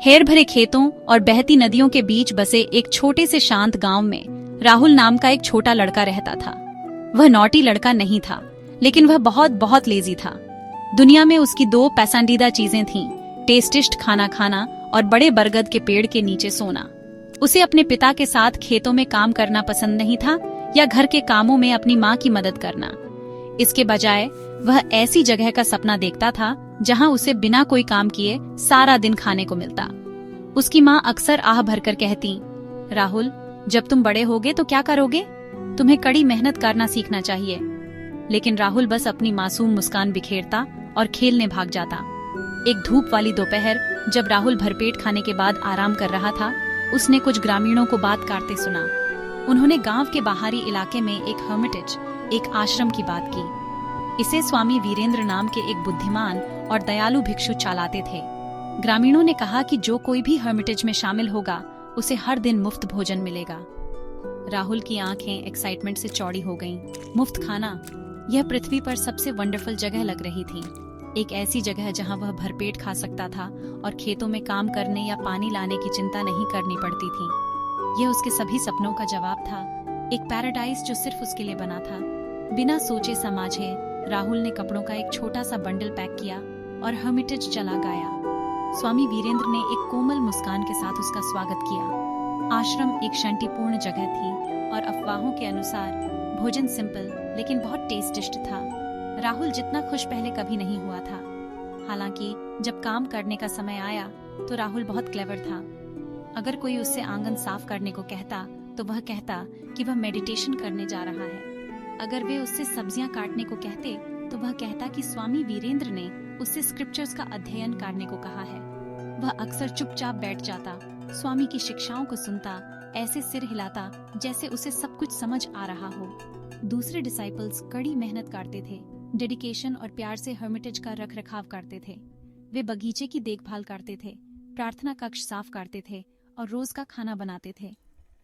हेर भरे खेतों और बहती नदियों के बीच बसे एक छोटे से शांत गांव में राहुल नाम का एक छोटा लड़का रहता था। वह नॉटी लड़का नहीं था, लेकिन वह बहुत बहुत लेजी था। दुनिया में उसकी दो पसंदीदा चीजें थीं, टेस्टिस्ट खाना खाना और बड़े बरगद के पेड़ के नीचे सोना। उसे अपने पिता के साथ खेतों में काम करना पसंद नहीं था या घर के कामों में अपनी माँ की मदद करना। इसके बजाय वह ऐसी जगह का सपना देखता था जहां उसे बिना कोई काम किए सारा दिन खाने को मिलता। उसकी माँ अक्सर आह भरकर कहती, राहुल, जब तुम बड़े होगे तो क्या करोगे? तुम्हें कड़ी मेहनत करना सीखना चाहिए। लेकिन राहुल बस अपनी मासूम मुस्कान बिखेरता और खेलने भाग जाता। एक धूप वाली दोपहर जब राहुल भरपेट खाने के बाद आराम कर रहा था, उसने कुछ ग्रामीणों को बात करते सुना। उन्होंने गांव के बाहरी इलाके में एक हर्मिटेज, एक आश्रम की बात की। इसे स्वामी वीरेंद्र नाम के एक बुद्धिमान और दयालु भिक्षु चलाते थे। ग्रामीणों ने कहा कि जो कोई भी हर्मिटेज में शामिल होगा उसे हर दिन मुफ्त भोजन मिलेगा। राहुल की आंखें एक्साइटमेंट से चौड़ी हो गईं। मुफ्त खाना, यह पृथ्वी पर सबसे वंडरफुल जगह लग रही थी। एक ऐसी जगह जहां वह भरपेट खा सकता था और खेतों में काम करने या पानी लाने की चिंता नहीं करनी पड़ती थी। यह उसके सभी सपनों का जवाब था, एक पैराडाइज जो सिर्फ उसके लिए बना था। बिना सोचे समझे राहुल ने कपड़ों का एक छोटा सा बंडल पैक किया और हर्मिटेज चला गया। स्वामी वीरेंद्र ने एक कोमल मुस्कान के साथ उसका स्वागत किया। आश्रम एक शांतिपूर्ण जगह थी और अफवाहों के अनुसार भोजन सिंपल लेकिन बहुत टेस्टिस्ट था। राहुल जितना खुश पहले कभी नहीं हुआ था। हालांकि जब काम करने का समय आया तो राहुल बहुत क्लेवर था। अगर कोई उससे आंगन साफ करने को कहता तो वह कहता कि वह मेडिटेशन करने जा रहा है। अगर वे उससे सब्जियां काटने को कहते तो वह कहता कि स्वामी वीरेंद्र ने उससे स्क्रिप्चर्स का अध्ययन करने को कहा है। वह अक्सर चुपचाप बैठ जाता, स्वामी की शिक्षाओं को सुनता, ऐसे सिर हिलाता जैसे उसे सब कुछ समझ आ रहा हो। दूसरे डिसाइपल्स कड़ी मेहनत करते थे, डेडिकेशन और प्यार से हर्मिटेज का रख रखाव करते थे। वे बगीचे की देखभाल करते थे, प्रार्थना कक्ष साफ करते थे और रोज का खाना बनाते थे।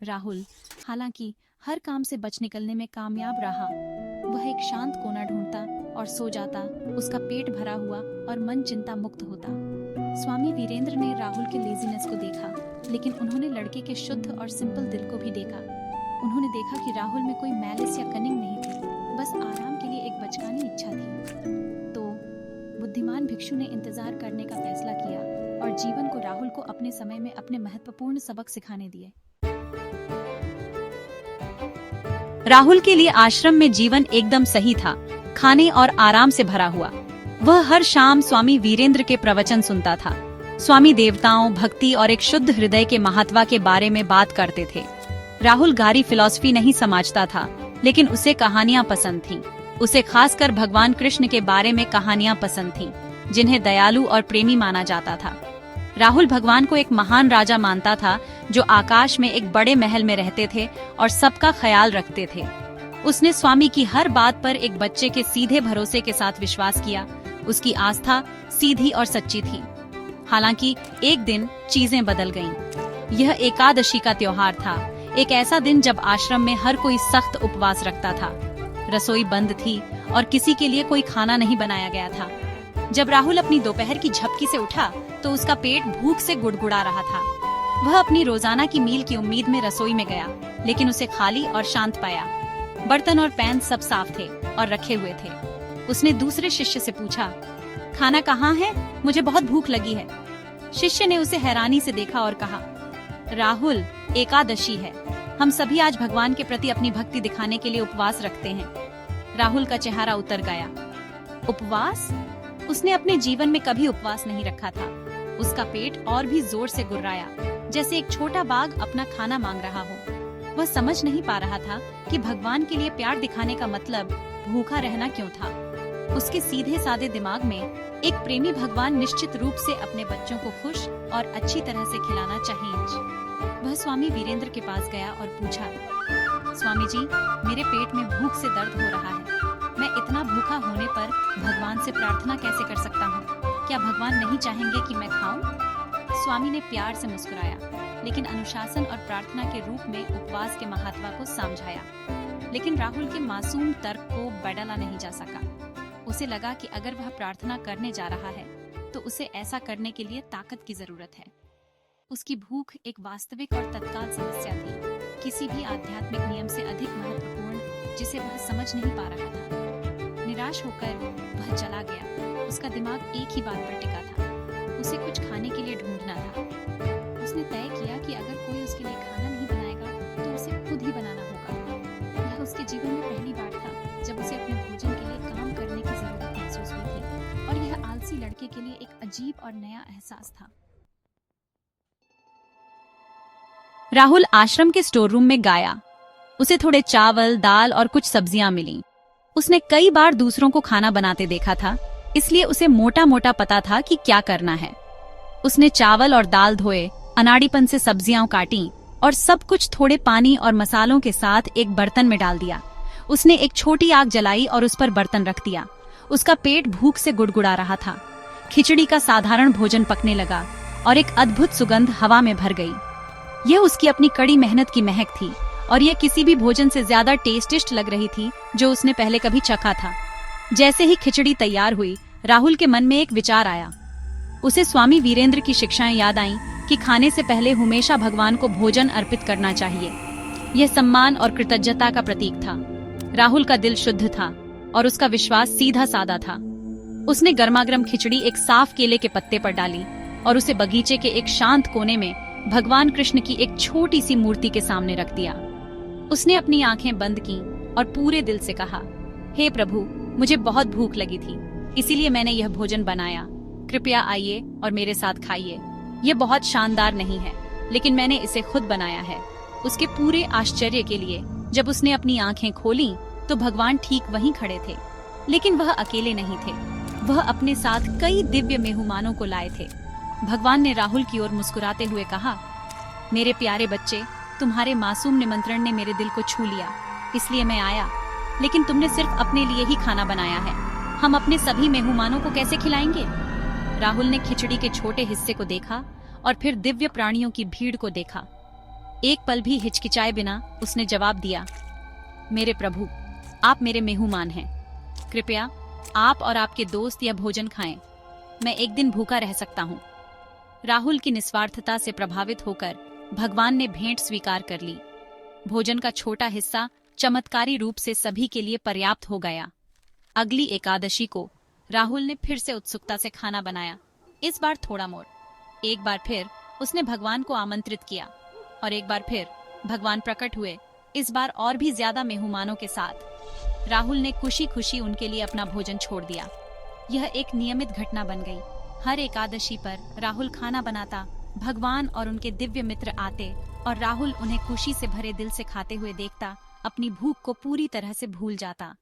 राहुल हालांकि हर काम से बच निकलने में कामयाब रहा। वह एक शांत कोना ढूंढता और सो जाता, उसका पेट भरा हुआ और मन चिंता मुक्त होता। स्वामी वीरेंद्र ने राहुल के लेजीनेस को देखा, लेकिन उन्होंने लड़के के शुद्ध और सिंपल दिल को भी देखा। उन्होंने देखा कि राहुल में कोई मैलिस या कनिंग नहीं थी, बस आराम के लिए एक बचकानी इच्छा थी। तो बुद्धिमान भिक्षु ने इंतजार करने का फैसला किया और जीवन को राहुल को अपने समय में अपने महत्वपूर्ण सबक सिखाने दिए। राहुल के लिए आश्रम में जीवन एकदम सही था, खाने और आराम से भरा हुआ। वह हर शाम स्वामी वीरेंद्र के प्रवचन सुनता था। स्वामी देवताओं, भक्ति और एक शुद्ध हृदय के महत्व के बारे में बात करते थे। राहुल गहरी फिलॉसफी नहीं समझता था, लेकिन उसे कहानियां पसंद थीं। उसे खासकर भगवान कृष्ण के बारे में कहानियां पसंद थीं, जिन्हें दयालु और प्रेमी माना जाता था। राहुल भगवान को एक महान राजा मानता था जो आकाश में एक बड़े महल में रहते थे और सबका ख्याल रखते थे। उसने स्वामी की हर बात पर एक बच्चे के सीधे भरोसे के साथ विश्वास किया। उसकी आस्था सीधी और सच्ची थी। हालांकि एक दिन चीजें बदल गईं। यह एकादशी का त्योहार था, एक ऐसा दिन जब आश्रम में हर कोई सख्त उपवास रखता था। रसोई बंद थी और किसी के लिए कोई खाना नहीं बनाया गया था। जब राहुल अपनी दोपहर की झपकी से उठा तो उसका पेट भूख से गुड़गुड़ा रहा था। वह अपनी रोजाना की मील की उम्मीद में रसोई में गया, लेकिन उसे खाली और शांत पाया। बर्तन और पैन सब साफ थे और रखे हुए थे। उसने दूसरे शिष्य से पूछा, खाना कहाँ है? मुझे बहुत भूख लगी है। शिष्य ने उसे हैरानी से देखा और कहा, राहुल, एकादशी है। हम सभी आज भगवान के प्रति अपनी भक्ति दिखाने के लिए उपवास रखते हैं। राहुल का चेहरा उतर गया। उपवास? उसने अपने जीवन में कभी उपवास नहीं रखा था। उसका पेट और भी जोर से गुर्राया, जैसे एक छोटा बाघ अपना खाना मांग रहा हो। वह समझ नहीं पा रहा था कि भगवान के लिए प्यार दिखाने का मतलब भूखा रहना क्यों था। उसके सीधे सादे दिमाग में एक प्रेमी भगवान निश्चित रूप से अपने बच्चों को खुश और अच्छी तरह से खिलाना चाहिए। वह स्वामी वीरेंद्र के पास गया और पूछा, स्वामी जी, मेरे पेट में भूख से दर्द हो रहा है। मैं इतना भूखा होने पर भगवान से प्रार्थना कैसे कर सकता हूँ? क्या भगवान नहीं चाहेंगे कि मैं खाऊं? स्वामी ने प्यार से मुस्कुराया, लेकिन अनुशासन और प्रार्थना के रूप में उपवास के महत्व को समझाया। लेकिन राहुल के मासूम तर्क को बदला नहीं जा सका। उसे लगा कि अगर वह प्रार्थना करने जा रहा है तो उसे ऐसा करने के लिए ताकत की जरूरत है। उसकी भूख एक वास्तविक और तत्काल समस्या थी, किसी भी आध्यात्मिक नियम से अधिक महत्वपूर्ण, जिसे वह समझ नहीं पा रहा था। निराश होकर वह चला गया। उसका दिमाग एक ही बात पर टिका था, उसे कुछ खाने के लिए ढूंढना था। उसने तय किया कि अगर कोई उसके लिए खाना नहीं बनाएगा तो उसे खुद ही बनाना होगा। यह उसके जीवन में पहली बार था जब उसे अपने भोजन के लिए काम करने की जरूरत महसूस हुई थी, और यह आलसी लड़के के लिए एक अजीब और नया एहसास था। राहुल आश्रम के स्टोर रूम में गया। उसे थोड़े चावल, दाल और कुछ सब्जियां मिली। उसने कई बार दूसरों को खाना बनाते देखा था, इसलिए उसे मोटा मोटा पता था कि क्या करना है। उसने चावल और दाल धोए, अनाड़ीपन से सब्जियां काटी और सब कुछ थोड़े पानी और मसालों के साथ एक बर्तन में डाल दिया। उसने एक छोटी आग जलाई और उस पर बर्तन रख दिया। उसका पेट भूख से गुड़गुड़ा रहा था। खिचड़ी का साधारण भोजन पकने लगा और एक अद्भुत सुगंध हवा में भर गई। यह उसकी अपनी कड़ी मेहनत की महक थी, और यह किसी भी भोजन से ज्यादा टेस्टिस्ट लग रही थी जो उसने पहले कभी चखा था। जैसे ही खिचड़ी तैयार हुई, राहुल के मन में एक विचार आया। उसे स्वामी वीरेंद्र की शिक्षाएं याद आईं कि खाने से पहले हमेशा भगवान को भोजन अर्पित करना चाहिए। यह सम्मान और कृतज्ञता का प्रतीक था। राहुल का दिल शुद्ध था और उसका विश्वास सीधा सादा था। उसने गर्मागर्म खिचड़ी एक साफ केले के पत्ते पर डाली और उसे बगीचे के एक शांत कोने में भगवान कृष्ण की एक छोटी सी मूर्ति के सामने रख दिया। उसने अपनी आंखें बंद की और पूरे दिल से कहा, हे प्रभु, मुझे बहुत भूख लगी थी, इसीलिए मैंने यह भोजन बनाया। कृपया आइए और मेरे साथ खाइए। यह बहुत शानदार नहीं है, लेकिन मैंने इसे खुद बनाया है। उसके पूरे आश्चर्य के लिए जब उसने अपनी आंखें खोलीं, तो भगवान ठीक वहीं खड़े थे। लेकिन वह अकेले नहीं थे, वह अपने साथ कई दिव्य मेहमानों को लाए थे। भगवान ने राहुल की ओर मुस्कुराते हुए कहा, मेरे प्यारे बच्चे, तुम्हारे मासूम निमंत्रण ने मेरे दिल को छू लिया, इसलिए मैं आया। लेकिन तुमने सिर्फ अपने लिए ही खाना बनाया है, हम अपने सभी मेहमानों को कैसे खिलाएंगे? राहुल ने खिचड़ी के छोटे हिस्से को देखा और फिर दिव्य प्राणियों की भीड़ को देखा। एक पल भी हिचकिचाए बिना उसने जवाब दिया, मेरे प्रभु, आप मेरे मेहमान हैं। कृपया आप और आपके दोस्त यह भोजन खाएं। मैं एक दिन भूखा रह सकता हूँ। राहुल की निस्वार्थता से प्रभावित होकर भगवान ने भेंट स्वीकार कर ली। भोजन का छोटा हिस्सा चमत्कारी रूप से सभी के लिए पर्याप्त हो गया। अगली एकादशी को राहुल ने फिर से उत्सुकता से खाना बनाया, इस बार थोड़ा मोर। एक बार फिर उसने भगवान को आमंत्रित किया और एक बार फिर भगवान प्रकट हुए, इस बार और भी ज्यादा मेहमानों के साथ। राहुल ने खुशी खुशी उनके लिए अपना भोजन छोड़ दिया। यह एक नियमित घटना बन गई। हर एकादशी पर राहुल खाना बनाता, भगवान और उनके दिव्य मित्र आते और राहुल उन्हें खुशी से भरे दिल से खाते हुए देखता, अपनी भूख को पूरी तरह से भूल जाता।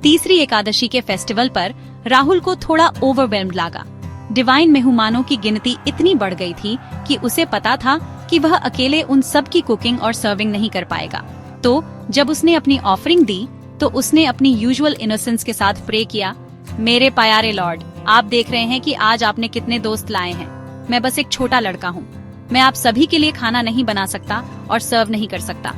तीसरी एकादशी के फेस्टिवल पर राहुल को थोड़ा ओवरवेल्म्ड लगा। डिवाइन मेहमानों की गिनती इतनी बढ़ गई थी कि उसे पता था कि वह अकेले उन सब की कुकिंग और सर्विंग नहीं कर पाएगा। तो जब उसने अपनी ऑफरिंग दी तो उसने अपनी यूजुअल इनोसेंस के साथ प्रे किया, मेरे प्यारे लॉर्ड, आप देख रहे हैं कि आज आपने कितने दोस्त लाए हैं। मैं बस एक छोटा लड़का हूँ। मैं आप सभी के लिए खाना नहीं बना सकता और सर्व नहीं कर सकता।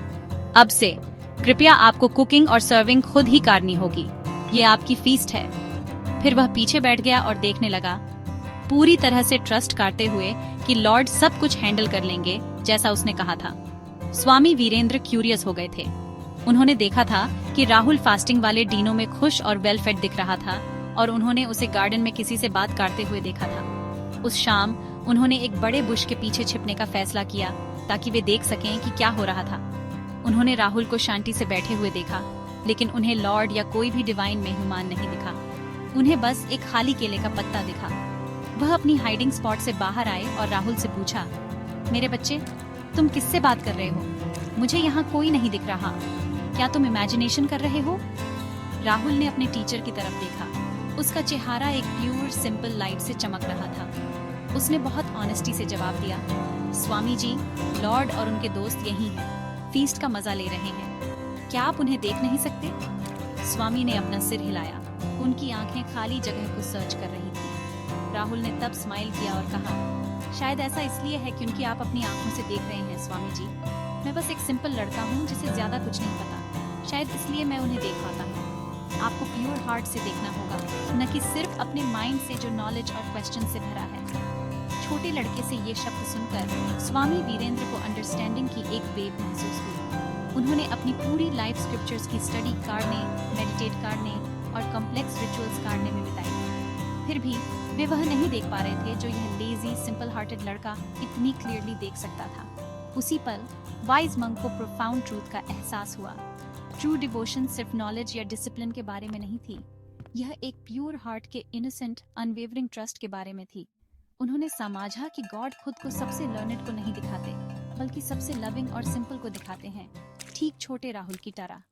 अब से कृपया आपको कुकिंग और सर्विंग खुद ही करनी होगी। ये आपकी फीस्ट है। फिर वह पीछे बैठ गया और देखने लगा, पूरी तरह से ट्रस्ट करते हुए कि लॉर्ड सब कुछ हैंडल कर लेंगे जैसा उसने कहा था। स्वामी वीरेंद्र क्यूरियस हो गए थे। उन्होंने देखा था कि राहुल फास्टिंग वाले दिनों में खुश और वेल फेड दिख रहा था और उन्होंने उसे गार्डन में किसी से बात करते हुए देखा था। उस शाम उन्होंने एक बड़े बुश के पीछे छिपने का फैसला किया ताकि वे देख सकें कि क्या हो रहा था। उन्होंने राहुल को शांति से बैठे हुए देखा, लेकिन उन्हें लॉर्ड या कोई भी डिवाइन मेहमान नहीं दिखा। उन्हें बस एक खाली केले का पत्ता दिखा। वह अपनी हाइडिंग स्पॉट से बाहर आए और राहुल से पूछा, मेरे बच्चे, तुम किससे बात कर रहे हो? मुझे यहाँ कोई नहीं दिख रहा। क्या तुम इमेजिनेशन कर रहे हो? राहुल ने अपने टीचर की तरफ देखा। उसका चेहरा एक प्योर सिंपल लाइट से चमक रहा था। उसने बहुत ऑनेस्टी से जवाब दिया, स्वामी जी, लॉर्ड और उनके दोस्त यही हैं, फीस्ट का मजा ले रहे हैं। क्या आप उन्हें देख नहीं सकते? स्वामी ने अपना सिर हिलाया। उनकी आंखें खाली जगह को सर्च कर रही थी। राहुल ने तब स्माइल किया और कहा, शायद ऐसा इसलिए है क्योंकि आप अपनी आंखों से देख रहे हैं स्वामी जी। मैं बस एक सिंपल लड़का हूँ जिसे ज्यादा कुछ नहीं पता। शायद इसलिए मैं उन्हें देख पाता हूँ। आपको प्योर हार्ट से देखना होगा, न कि सिर्फ अपने माइंड से जो नॉलेज और क्वेश्चन से भरा है। छोटे लड़के से ये शब्द सुनकर स्वामी वीरेंद्र को अंडरस्टैंडिंग की एक वेव महसूस हुई। उन्होंने अपनी पूरी लाइफ स्क्रिप्चर्स की स्टडी करने, मेडिटेट करने और कॉम्प्लेक्स रिचुअल्स करने में बिताई। फिर भी वे वह नहीं देख पा रहे थे जो यह लेजी सिंपल हार्टेड लड़का इतनी क्लियरली देख सकता था। उसी पल वाइज मंक को प्रोफाउंड ट्रूथ का एहसास हुआ। ट्रू डिवोशन सिर्फ नॉलेज या डिसिप्लिन के बारे में नहीं थी, यह एक प्योर हार्ट के इनोसेंट अनवेवरिंग ट्रस्ट के बारे में थी। उन्होंने समझा कि गॉड खुद को सबसे लर्नेड को नहीं दिखाते, बल्कि सबसे लविंग और सिंपल को दिखाते हैं, ठीक छोटे राहुल की तरह।